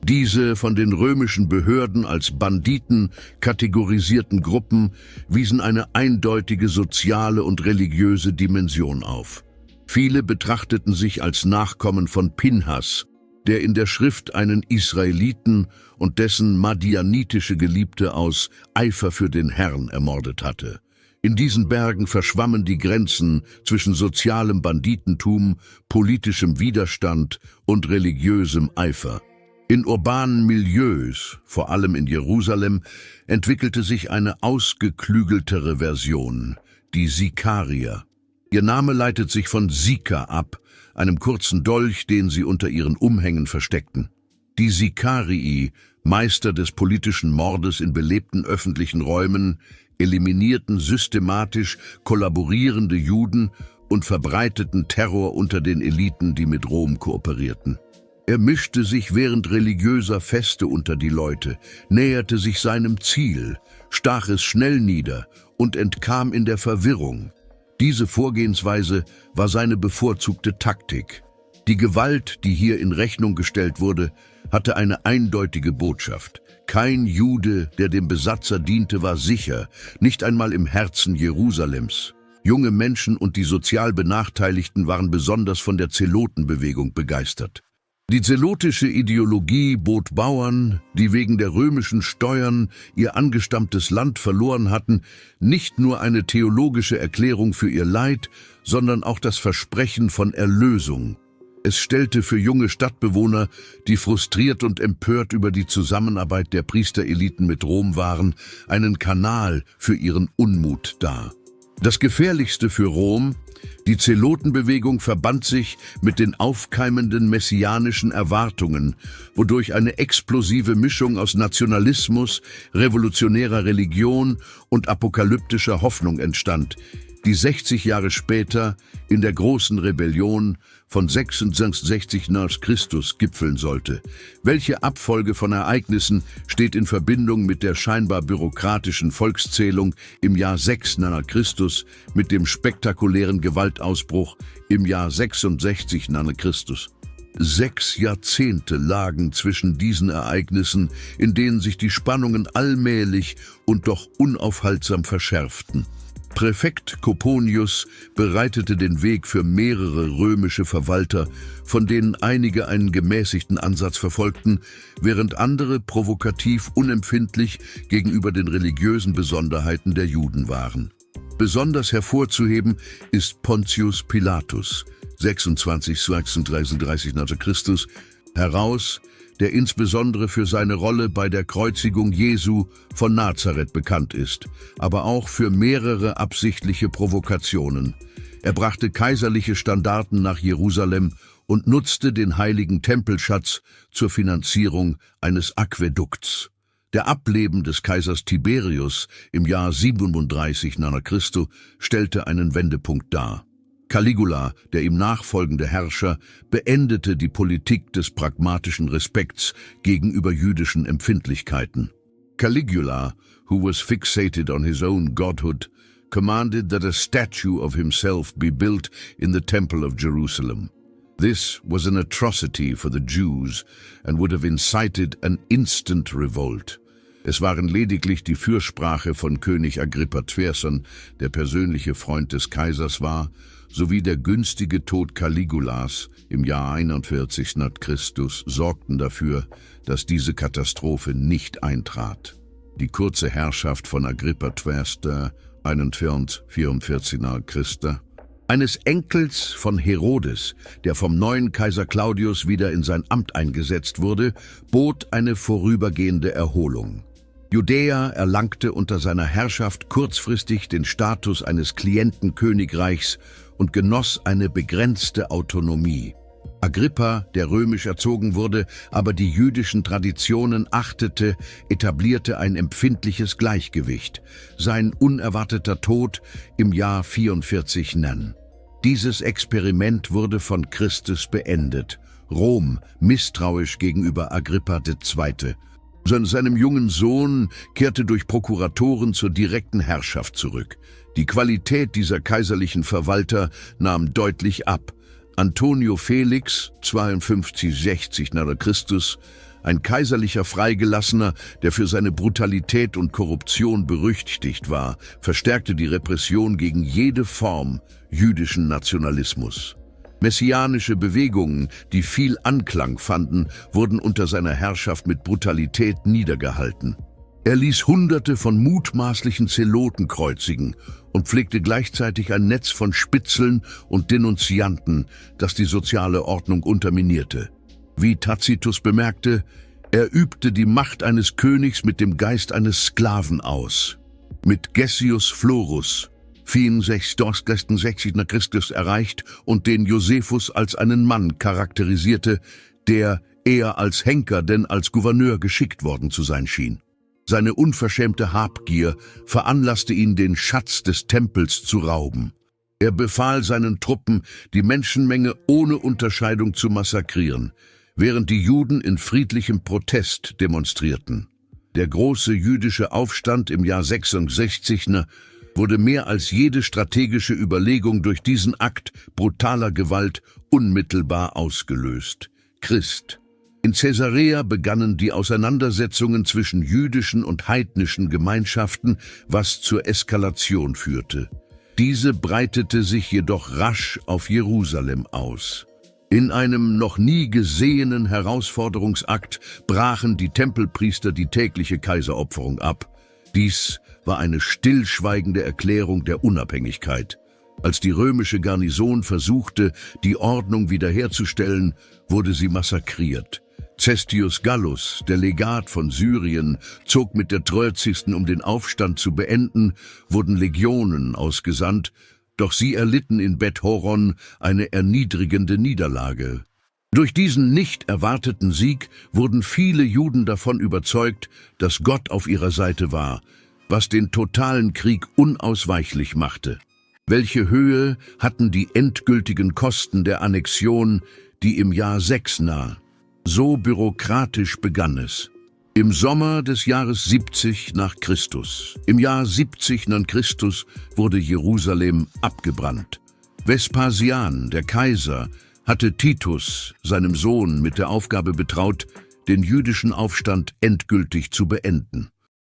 Diese von den römischen Behörden als Banditen kategorisierten Gruppen wiesen eine eindeutige soziale und religiöse Dimension auf. Viele betrachteten sich als Nachkommen von Pinhas, der in der Schrift einen Israeliten und dessen madianitische Geliebte aus Eifer für den Herrn ermordet hatte. In diesen Bergen verschwammen die Grenzen zwischen sozialem Banditentum, politischem Widerstand und religiösem Eifer. In urbanen Milieus, vor allem in Jerusalem, entwickelte sich eine ausgeklügeltere Version, die Sikarier. Ihr Name leitet sich von Sika ab, einem kurzen Dolch, den sie unter ihren Umhängen versteckten. Die Sikarii, Meister des politischen Mordes in belebten öffentlichen Räumen, eliminierten systematisch kollaborierende Juden und verbreiteten Terror unter den Eliten, die mit Rom kooperierten. Er mischte sich während religiöser Feste unter die Leute, näherte sich seinem Ziel, stach es schnell nieder und entkam in der Verwirrung. Diese Vorgehensweise war seine bevorzugte Taktik. Die Gewalt, die hier in Rechnung gestellt wurde, hatte eine eindeutige Botschaft. Kein Jude, der dem Besatzer diente, war sicher, nicht einmal im Herzen Jerusalems. Junge Menschen und die sozial Benachteiligten waren besonders von der Zelotenbewegung begeistert. Die zelotische Ideologie bot Bauern, die wegen der römischen Steuern ihr angestammtes Land verloren hatten, nicht nur eine theologische Erklärung für ihr Leid, sondern auch das Versprechen von Erlösung. Es stellte für junge Stadtbewohner, die frustriert und empört über die Zusammenarbeit der Priestereliten mit Rom waren, einen Kanal für ihren Unmut dar. Das Gefährlichste für Rom: die Zelotenbewegung verband sich mit den aufkeimenden messianischen Erwartungen, wodurch eine explosive Mischung aus Nationalismus, revolutionärer Religion und apokalyptischer Hoffnung entstand, die 60 Jahre später in der großen Rebellion von 66 nach Christus gipfeln sollte. Welche Abfolge von Ereignissen steht in Verbindung mit der scheinbar bürokratischen Volkszählung im Jahr 6 nach Christus mit dem spektakulären Gewaltausbruch im Jahr 66 nach Christus? 6 Jahrzehnte lagen zwischen diesen Ereignissen, in denen sich die Spannungen allmählich und doch unaufhaltsam verschärften. Präfekt Coponius bereitete den Weg für mehrere römische Verwalter, von denen einige einen gemäßigten Ansatz verfolgten, während andere provokativ unempfindlich gegenüber den religiösen Besonderheiten der Juden waren. Besonders hervorzuheben ist Pontius Pilatus, 36 nach Christus, heraus, der insbesondere für seine Rolle bei der Kreuzigung Jesu von Nazareth bekannt ist, aber auch für mehrere absichtliche Provokationen. Er brachte kaiserliche Standarten nach Jerusalem und nutzte den heiligen Tempelschatz zur Finanzierung eines Aquädukts. Der Ableben des Kaisers Tiberius im Jahr 37 nach Christus stellte einen Wendepunkt dar. Caligula, der ihm nachfolgende Herrscher, beendete die Politik des pragmatischen Respekts gegenüber jüdischen Empfindlichkeiten. Caligula, who was fixated on his own godhood, commanded that a statue of himself be built in the Temple of Jerusalem. This was an atrocity for the Jews and would have incited an instant revolt. Es waren lediglich die Fürsprache von König Agrippa Twerson, der persönliche Freund des Kaisers war, sowie der günstige Tod Caligulas im Jahr 41 nach Christus sorgten dafür, dass diese Katastrophe nicht eintrat. Die kurze Herrschaft von Agrippa Twerster, 44 nach Christus, eines Enkels von Herodes, der vom neuen Kaiser Claudius wieder in sein Amt eingesetzt wurde, bot eine vorübergehende Erholung. Judäa erlangte unter seiner Herrschaft kurzfristig den Status eines Klientenkönigreichs und genoss eine begrenzte Autonomie. Agrippa, der römisch erzogen wurde, aber die jüdischen Traditionen achtete, etablierte ein empfindliches Gleichgewicht. Sein unerwarteter Tod im Jahr 44 n. Dieses Experiment wurde von Christus beendet. Rom misstrauisch gegenüber Agrippa II. Seinem jungen Sohn kehrte durch Prokuratoren zur direkten Herrschaft zurück. Die Qualität dieser kaiserlichen Verwalter nahm deutlich ab. Antonio Felix, 52/60 n. Chr., ein kaiserlicher Freigelassener, der für seine Brutalität und Korruption berüchtigt war, verstärkte die Repression gegen jede Form jüdischen Nationalismus. Messianische Bewegungen, die viel Anklang fanden, wurden unter seiner Herrschaft mit Brutalität niedergehalten. Er ließ Hunderte von mutmaßlichen Zeloten kreuzigen und pflegte gleichzeitig ein Netz von Spitzeln und Denunzianten, das die soziale Ordnung unterminierte. Wie Tacitus bemerkte, er übte die Macht eines Königs mit dem Geist eines Sklaven aus. Mit Gessius Florus, 64 n. Chr. Erreicht und den Josephus als einen Mann charakterisierte, der eher als Henker denn als Gouverneur geschickt worden zu sein schien. Seine unverschämte Habgier veranlasste ihn, den Schatz des Tempels zu rauben. Er befahl seinen Truppen, die Menschenmenge ohne Unterscheidung zu massakrieren, während die Juden in friedlichem Protest demonstrierten. Der große jüdische Aufstand im Jahr 66 wurde mehr als jede strategische Überlegung durch diesen Akt brutaler Gewalt unmittelbar ausgelöst. Christ. In Caesarea begannen die Auseinandersetzungen zwischen jüdischen und heidnischen Gemeinschaften, was zur Eskalation führte. Diese breitete sich jedoch rasch auf Jerusalem aus. In einem noch nie gesehenen Herausforderungsakt brachen die Tempelpriester die tägliche Kaiseropferung ab. Dies war eine stillschweigende Erklärung der Unabhängigkeit. Als die römische Garnison versuchte, die Ordnung wiederherzustellen, wurde sie massakriert. Cestius Gallus, der Legat von Syrien, zog mit der 30. um den Aufstand zu beenden, wurden Legionen ausgesandt, doch sie erlitten in Bet Horon eine erniedrigende Niederlage. Durch diesen nicht erwarteten Sieg wurden viele Juden davon überzeugt, dass Gott auf ihrer Seite war, was den totalen Krieg unausweichlich machte. Welche Höhe hatten die endgültigen Kosten der Annexion, die im Jahr 6 nahe? So bürokratisch begann es. Im Sommer des Jahres 70 nach Christus, im Jahr 70 nach Christus, wurde Jerusalem abgebrannt. Vespasian, der Kaiser, hatte Titus, seinem Sohn, mit der Aufgabe betraut, den jüdischen Aufstand endgültig zu beenden.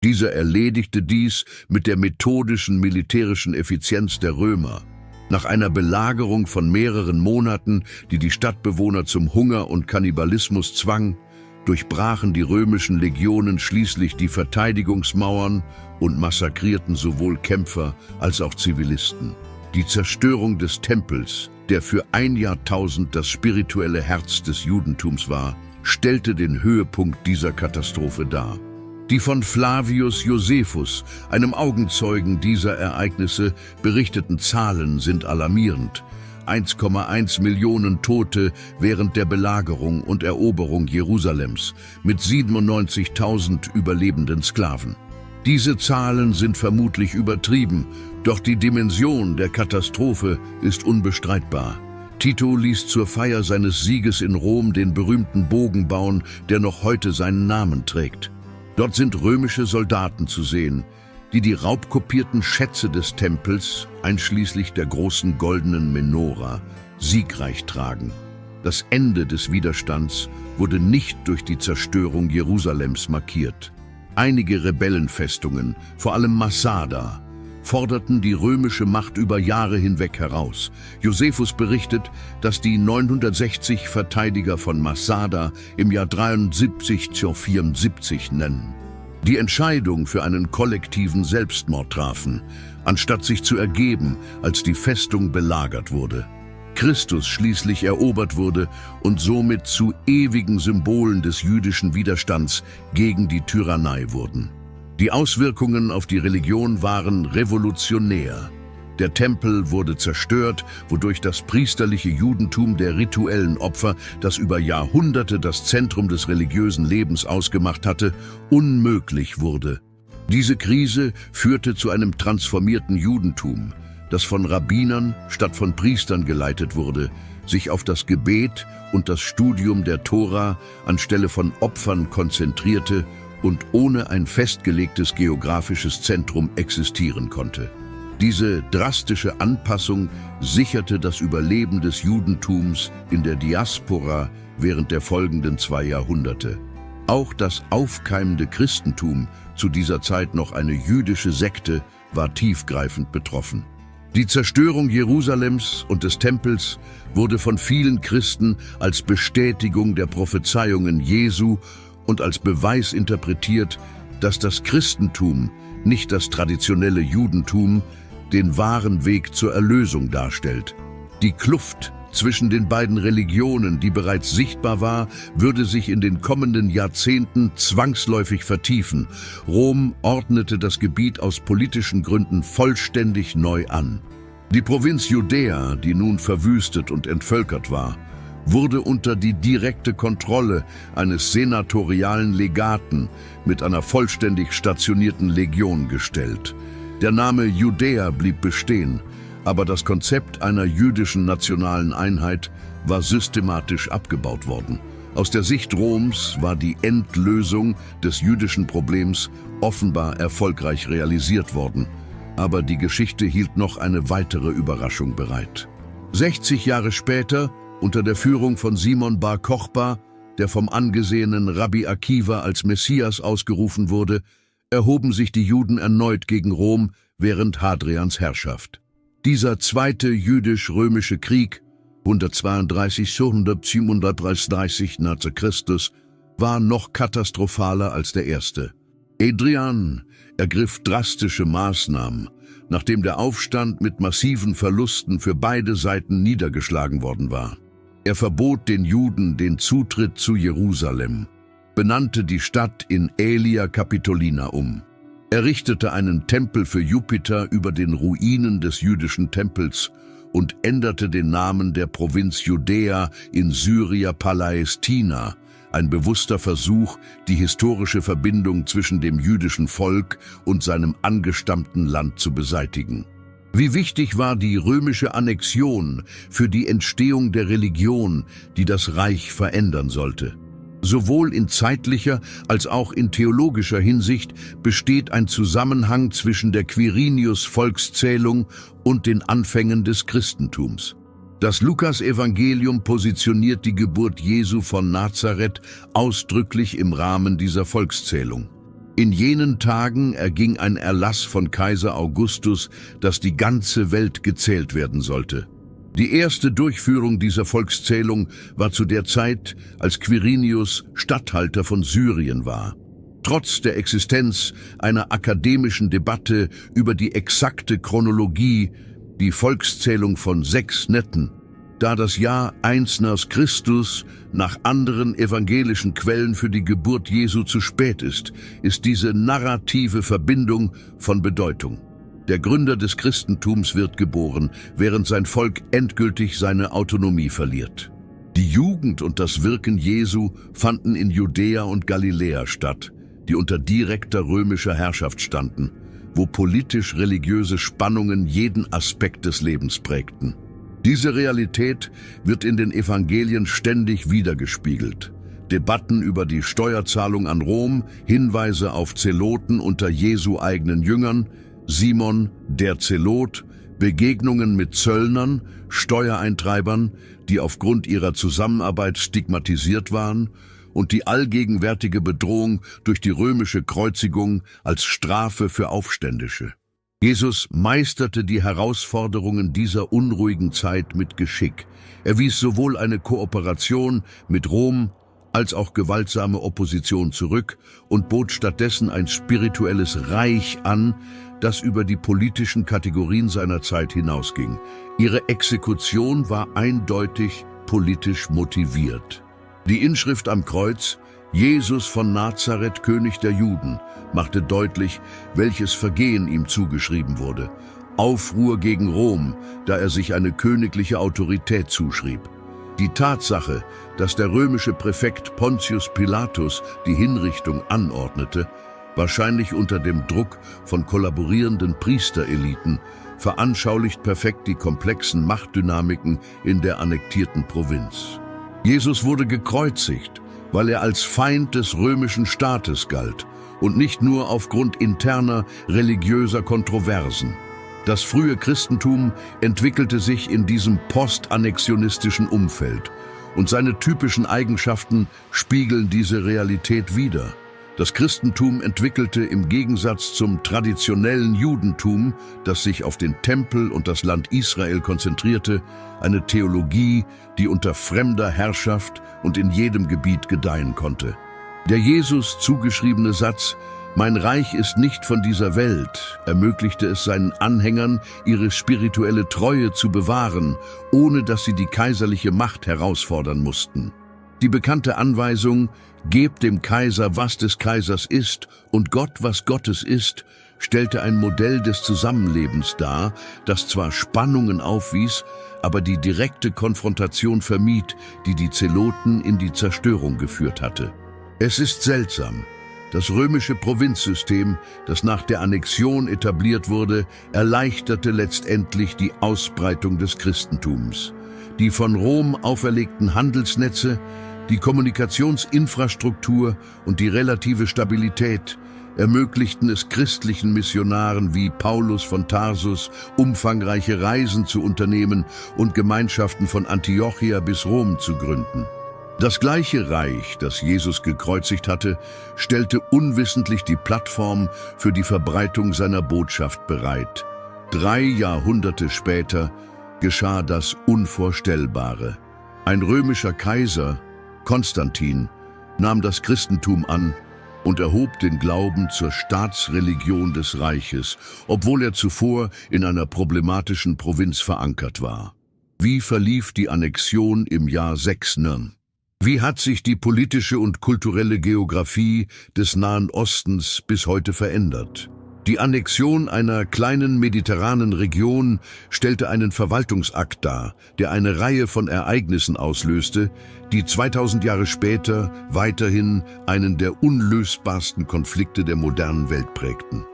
Dieser erledigte dies mit der methodischen militärischen Effizienz der Römer. Nach einer Belagerung von mehreren Monaten, die die Stadtbewohner zum Hunger und Kannibalismus zwang, durchbrachen die römischen Legionen schließlich die Verteidigungsmauern und massakrierten sowohl Kämpfer als auch Zivilisten. Die Zerstörung des Tempels, der für ein Jahrtausend das spirituelle Herz des Judentums war, stellte den Höhepunkt dieser Katastrophe dar. Die von Flavius Josephus, einem Augenzeugen dieser Ereignisse, berichteten Zahlen sind alarmierend. 1,1 Millionen Tote während der Belagerung und Eroberung Jerusalems mit 97.000 überlebenden Sklaven. Diese Zahlen sind vermutlich übertrieben, doch die Dimension der Katastrophe ist unbestreitbar. Tito ließ zur Feier seines Sieges in Rom den berühmten Bogen bauen, der noch heute seinen Namen trägt. Dort sind römische Soldaten zu sehen, die die raubkopierten Schätze des Tempels, einschließlich der großen goldenen Menora, siegreich tragen. Das Ende des Widerstands wurde nicht durch die Zerstörung Jerusalems markiert. Einige Rebellenfestungen, vor allem Massada, forderten die römische Macht über Jahre hinweg heraus. Josephus berichtet, dass die 960 Verteidiger von Massada im Jahr 73/74 nennen. Die Entscheidung für einen kollektiven Selbstmord trafen, anstatt sich zu ergeben, als die Festung belagert wurde. Christus schließlich erobert wurde und somit zu ewigen Symbolen des jüdischen Widerstands gegen die Tyrannei wurden. Die Auswirkungen auf die Religion waren revolutionär. Der Tempel wurde zerstört, wodurch das priesterliche Judentum der rituellen Opfer, das über Jahrhunderte das Zentrum des religiösen Lebens ausgemacht hatte, unmöglich wurde. Diese Krise führte zu einem transformierten Judentum, das von Rabbinern statt von Priestern geleitet wurde, sich auf das Gebet und das Studium der Tora anstelle von Opfern konzentrierte und ohne ein festgelegtes geografisches Zentrum existieren konnte. Diese drastische Anpassung sicherte das Überleben des Judentums in der Diaspora während der folgenden 2 Jahrhunderte. Auch das aufkeimende Christentum, zu dieser Zeit noch eine jüdische Sekte, war tiefgreifend betroffen. Die Zerstörung Jerusalems und des Tempels wurde von vielen Christen als Bestätigung der Prophezeiungen Jesu und als Beweis interpretiert, dass das Christentum, nicht das traditionelle Judentum, den wahren Weg zur Erlösung darstellt. Die Kluft zwischen den beiden Religionen, die bereits sichtbar war, würde sich in den kommenden Jahrzehnten zwangsläufig vertiefen. Rom ordnete das Gebiet aus politischen Gründen vollständig neu an. Die Provinz Judäa, die nun verwüstet und entvölkert war, wurde unter die direkte Kontrolle eines senatorialen Legaten mit einer vollständig stationierten Legion gestellt. Der Name Judäa blieb bestehen, aber das Konzept einer jüdischen nationalen Einheit war systematisch abgebaut worden. Aus der Sicht Roms war die Endlösung des jüdischen Problems offenbar erfolgreich realisiert worden, aber die Geschichte hielt noch eine weitere Überraschung bereit. 60 Jahre später, unter der Führung von Simon bar Kochba, der vom angesehenen Rabbi Akiva als Messias ausgerufen wurde, erhoben sich die Juden erneut gegen Rom während Hadrians Herrschaft. Dieser zweite jüdisch-römische Krieg, 132–137 nach Christus, war noch katastrophaler als der erste. Hadrian ergriff drastische Maßnahmen, nachdem der Aufstand mit massiven Verlusten für beide Seiten niedergeschlagen worden war. Er verbot den Juden den Zutritt zu Jerusalem, benannte die Stadt in Aelia Capitolina um. Er richtete einen Tempel für Jupiter über den Ruinen des jüdischen Tempels und änderte den Namen der Provinz Judäa in Syria Palästina, ein bewusster Versuch, die historische Verbindung zwischen dem jüdischen Volk und seinem angestammten Land zu beseitigen. Wie wichtig war die römische Annexion für die Entstehung der Religion, die das Reich verändern sollte? Sowohl in zeitlicher als auch in theologischer Hinsicht besteht ein Zusammenhang zwischen der Quirinius-Volkszählung und den Anfängen des Christentums. Das Lukas-Evangelium positioniert die Geburt Jesu von Nazareth ausdrücklich im Rahmen dieser Volkszählung. In jenen Tagen erging ein Erlass von Kaiser Augustus, dass die ganze Welt gezählt werden sollte. Die erste Durchführung dieser Volkszählung war zu der Zeit, als Quirinius Statthalter von Syrien war. Trotz der Existenz einer akademischen Debatte über die exakte Chronologie, die Volkszählung von 6 Netten, da das Jahr 1 nach Christus nach anderen evangelischen Quellen für die Geburt Jesu zu spät ist diese narrative Verbindung von Bedeutung. Der Gründer des Christentums wird geboren, während sein Volk endgültig seine Autonomie verliert. Die Jugend und das Wirken Jesu fanden in Judäa und Galiläa statt, die unter direkter römischer Herrschaft standen, wo politisch-religiöse Spannungen jeden Aspekt des Lebens prägten. Diese Realität wird in den Evangelien ständig wiedergespiegelt. Debatten über die Steuerzahlung an Rom, Hinweise auf Zeloten unter Jesu eigenen Jüngern, Simon, der Zelot, Begegnungen mit Zöllnern, Steuereintreibern, die aufgrund ihrer Zusammenarbeit stigmatisiert waren, und die allgegenwärtige Bedrohung durch die römische Kreuzigung als Strafe für Aufständische. Jesus meisterte die Herausforderungen dieser unruhigen Zeit mit Geschick. Er wies sowohl eine Kooperation mit Rom als auch gewaltsame Opposition zurück und bot stattdessen ein spirituelles Reich an, das über die politischen Kategorien seiner Zeit hinausging. Ihre Exekution war eindeutig politisch motiviert. Die Inschrift am Kreuz, Jesus von Nazareth, König der Juden, machte deutlich, welches Vergehen ihm zugeschrieben wurde. Aufruhr gegen Rom, da er sich eine königliche Autorität zuschrieb. Die Tatsache, dass der römische Präfekt Pontius Pilatus die Hinrichtung anordnete, wahrscheinlich unter dem Druck von kollaborierenden Priestereliten, veranschaulicht perfekt die komplexen Machtdynamiken in der annektierten Provinz. Jesus wurde gekreuzigt, weil er als Feind des römischen Staates galt und nicht nur aufgrund interner religiöser Kontroversen. Das frühe Christentum entwickelte sich in diesem postannexionistischen Umfeld und seine typischen Eigenschaften spiegeln diese Realität wider. Das Christentum entwickelte im Gegensatz zum traditionellen Judentum, das sich auf den Tempel und das Land Israel konzentrierte, eine Theologie, die unter fremder Herrschaft und in jedem Gebiet gedeihen konnte. Der Jesus zugeschriebene Satz „Mein Reich ist nicht von dieser Welt“ ermöglichte es seinen Anhängern, ihre spirituelle Treue zu bewahren, ohne dass sie die kaiserliche Macht herausfordern mussten. Die bekannte Anweisung „Gebt dem Kaiser, was des Kaisers ist, und Gott, was Gottes ist“, stellte ein Modell des Zusammenlebens dar, das zwar Spannungen aufwies, aber die direkte Konfrontation vermied, die die Zeloten in die Zerstörung geführt hatte. Es ist seltsam. Das römische Provinzsystem, das nach der Annexion etabliert wurde, erleichterte letztendlich die Ausbreitung des Christentums. Die von Rom auferlegten Handelsnetze, die Kommunikationsinfrastruktur und die relative Stabilität ermöglichten es christlichen Missionaren wie Paulus von Tarsus, umfangreiche Reisen zu unternehmen und Gemeinschaften von Antiochia bis Rom zu gründen. Das gleiche Reich, das Jesus gekreuzigt hatte, stellte unwissentlich die Plattform für die Verbreitung seiner Botschaft bereit. 3 Jahrhunderte später geschah das Unvorstellbare. Ein römischer Kaiser, Konstantin, nahm das Christentum an und erhob den Glauben zur Staatsreligion des Reiches, obwohl er zuvor in einer problematischen Provinz verankert war. Wie verlief die Annexion im Jahr 6 n.? Wie hat sich die politische und kulturelle Geografie des Nahen Ostens bis heute verändert? Die Annexion einer kleinen mediterranen Region stellte einen Verwaltungsakt dar, der eine Reihe von Ereignissen auslöste, die 2000 Jahre später weiterhin einen der unlösbarsten Konflikte der modernen Welt prägten.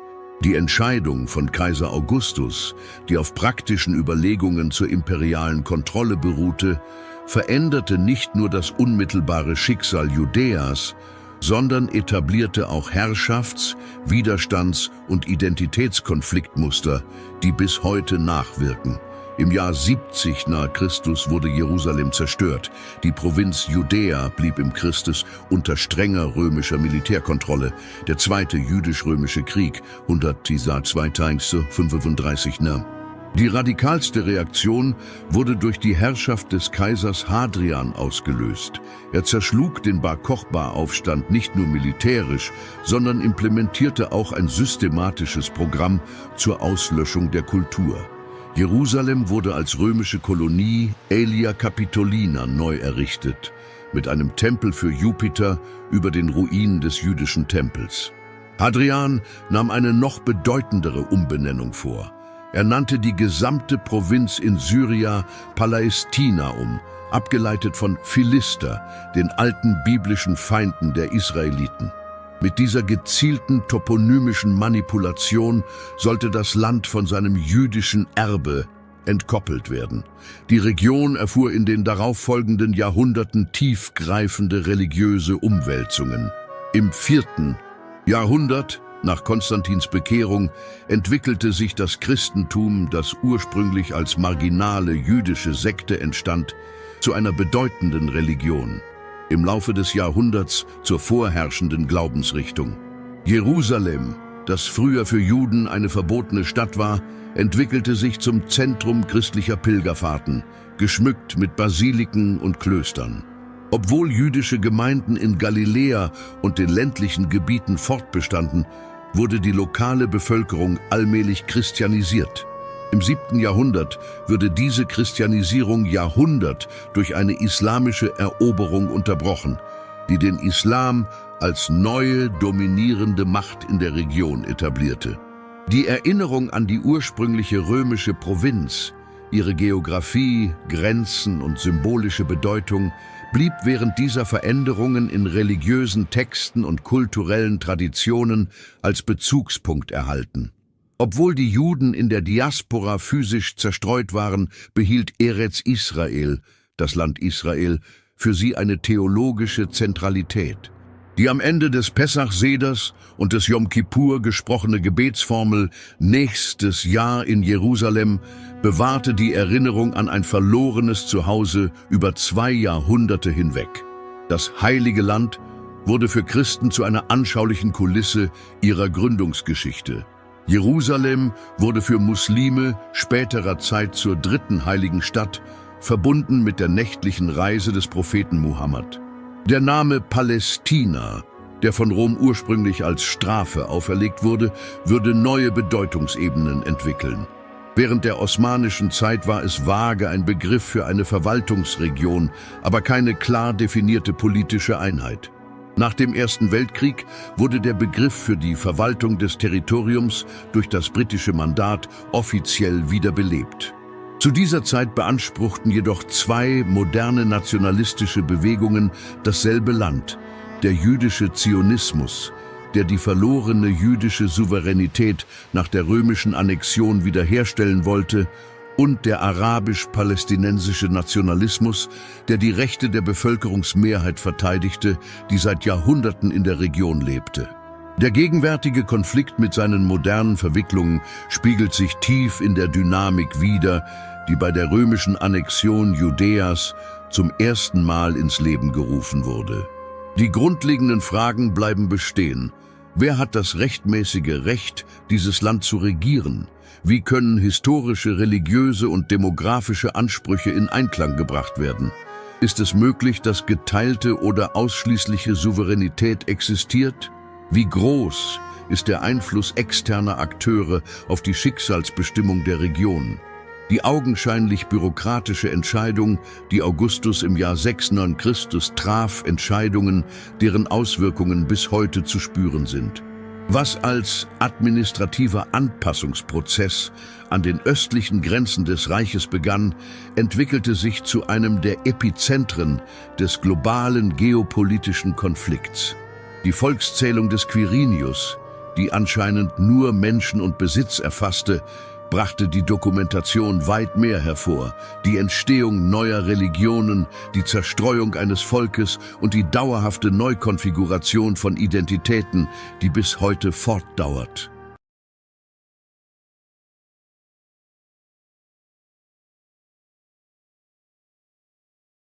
Die Entscheidung von Kaiser Augustus, die auf praktischen Überlegungen zur imperialen Kontrolle beruhte, veränderte nicht nur das unmittelbare Schicksal Judäas, sondern etablierte auch Herrschafts-, Widerstands- und Identitätskonfliktmuster, die bis heute nachwirken. Im Jahr 70 nach Christus wurde Jerusalem zerstört. Die Provinz Judäa blieb im Christus unter strenger römischer Militärkontrolle. Der Zweite jüdisch-römische Krieg, 135 n. Die radikalste Reaktion wurde durch die Herrschaft des Kaisers Hadrian ausgelöst. Er zerschlug den Bar-Kochba-Aufstand nicht nur militärisch, sondern implementierte auch ein systematisches Programm zur Auslöschung der Kultur. Jerusalem wurde als römische Kolonie Aelia Capitolina neu errichtet, mit einem Tempel für Jupiter über den Ruinen des jüdischen Tempels. Hadrian nahm eine noch bedeutendere Umbenennung vor. Er nannte die gesamte Provinz in Syria Palästina um, abgeleitet von Philister, den alten biblischen Feinden der Israeliten. Mit dieser gezielten toponymischen Manipulation sollte das Land von seinem jüdischen Erbe entkoppelt werden. Die Region erfuhr in den darauffolgenden Jahrhunderten tiefgreifende religiöse Umwälzungen. Im 4. Jahrhundert nach Konstantins Bekehrung entwickelte sich das Christentum, das ursprünglich als marginale jüdische Sekte entstand, zu einer bedeutenden Religion. Im Laufe des Jahrhunderts zur vorherrschenden Glaubensrichtung. Jerusalem, das früher für Juden eine verbotene Stadt war, entwickelte sich zum Zentrum christlicher Pilgerfahrten, geschmückt mit Basiliken und Klöstern. Obwohl jüdische Gemeinden in Galiläa und den ländlichen Gebieten fortbestanden, wurde die lokale Bevölkerung allmählich christianisiert. Im 7. Jahrhundert würde diese Christianisierung Jahrhundert durch eine islamische Eroberung unterbrochen, die den Islam als neue dominierende Macht in der Region etablierte. Die Erinnerung an die ursprüngliche römische Provinz, ihre Geographie, Grenzen und symbolische Bedeutung blieb während dieser Veränderungen in religiösen Texten und kulturellen Traditionen als Bezugspunkt erhalten. Obwohl die Juden in der Diaspora physisch zerstreut waren, behielt Eretz Israel, das Land Israel, für sie eine theologische Zentralität. Die am Ende des Pessach-Seders und des Jom Kippur gesprochene Gebetsformel »Nächstes Jahr in Jerusalem« bewahrte die Erinnerung an ein verlorenes Zuhause über 2 Jahrhunderte hinweg. Das Heilige Land wurde für Christen zu einer anschaulichen Kulisse ihrer Gründungsgeschichte. Jerusalem wurde für Muslime späterer Zeit zur 3. heiligen Stadt, verbunden mit der nächtlichen Reise des Propheten Muhammad. Der Name Palästina, der von Rom ursprünglich als Strafe auferlegt wurde, würde neue Bedeutungsebenen entwickeln. Während der osmanischen Zeit war es vage ein Begriff für eine Verwaltungsregion, aber keine klar definierte politische Einheit. Nach dem Ersten Weltkrieg wurde der Begriff für die Verwaltung des Territoriums durch das britische Mandat offiziell wiederbelebt. Zu dieser Zeit beanspruchten jedoch 2 moderne nationalistische Bewegungen dasselbe Land, der jüdische Zionismus, der die verlorene jüdische Souveränität nach der römischen Annexion wiederherstellen wollte, und der arabisch-palästinensische Nationalismus, der die Rechte der Bevölkerungsmehrheit verteidigte, die seit Jahrhunderten in der Region lebte. Der gegenwärtige Konflikt mit seinen modernen Verwicklungen spiegelt sich tief in der Dynamik wider, die bei der römischen Annexion Judäas zum ersten Mal ins Leben gerufen wurde. Die grundlegenden Fragen bleiben bestehen. Wer hat das rechtmäßige Recht, dieses Land zu regieren? Wie können historische, religiöse und demografische Ansprüche in Einklang gebracht werden? Ist es möglich, dass geteilte oder ausschließliche Souveränität existiert? Wie groß ist der Einfluss externer Akteure auf die Schicksalsbestimmung der Region? Die augenscheinlich bürokratische Entscheidung, die Augustus im Jahr 6 n. Chr. traf, Entscheidungen, deren Auswirkungen bis heute zu spüren sind. Was als administrativer Anpassungsprozess an den östlichen Grenzen des Reiches begann, entwickelte sich zu einem der Epizentren des globalen geopolitischen Konflikts. Die Volkszählung des Quirinius, die anscheinend nur Menschen und Besitz erfasste, brachte die Dokumentation weit mehr hervor: die Entstehung neuer Religionen, die Zerstreuung eines Volkes und die dauerhafte Neukonfiguration von Identitäten, die bis heute fortdauert.